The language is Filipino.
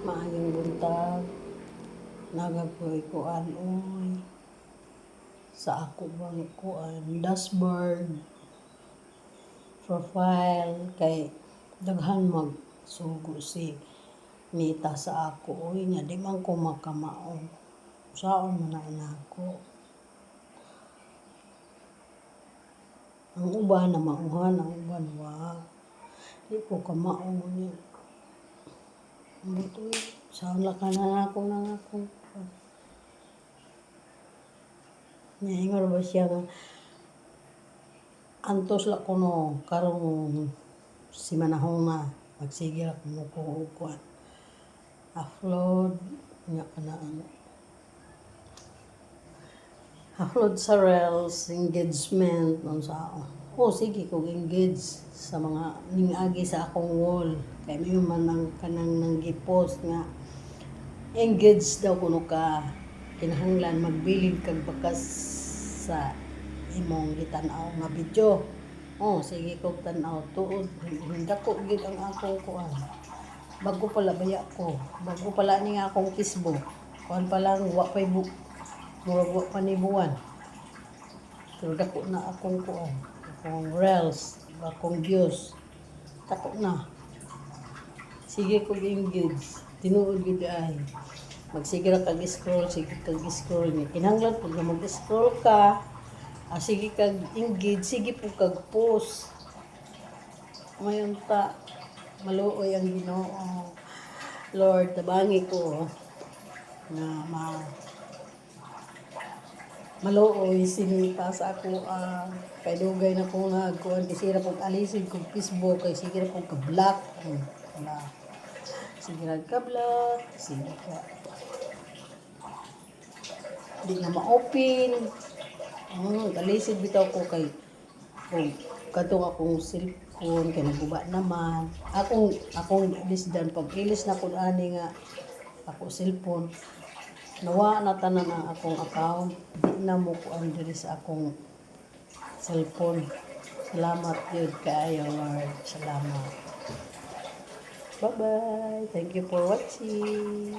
Maayong buntag, nagapoy ko anoy sa ako bang kuan dashboard profile kay daghan mag sugo si Nita sa ako oy nya di man ko makamaong saon man na inako ang uban na mauhan ang uban wa di ko kamaong niya buto saon la ka na ako nang ako niya ba siya nga antos la kuno karong si manahong na magsigil ako mo kuan upload nga kana upload sa reels engagement non sa sige kog engage sa mga ningagi sa akong wall kay may man ang kanang nang gipost nga engage daw kuno ka kinahanglan magbilin kag bakas sa imong gitan-aw nga video. Sige kog tan-aw tuod dako gid ang akong kuan. Bago pala baya ko. Bago pala ni nga akong Facebook. Kuan pa lang wa pa murag wa pa ni buwan. Pero dako na akong kuan. Akong reels, akong views. Dako na. Sige kog engage. Tinuod gid ay. Magsige ra kag scroll, sige kag scroll ni. Kinahanglan pag mag-scroll ka, sige kag engage, sige po kag post. Mayon ta maluoy ang Ginoo. Lord, tabangi ko na maluoy sinita sa ako kay dugay na ko nga kuan kisira pag alisin kog Facebook kay sige ra pag ka-block. Sige ra ka-block, sige ka di na ma-open. Kalisid bitaw ko kay kung katong akong cellphone kay naguba naman. Akong lisdan pag ilis na kun ani nga ako cellphone. Nawa na tanan ang akong account. Di na mo kuan diri sa akong cellphone. Salamat gyud kaayo Lord. Salamat. Bye-bye. Thank you for watching.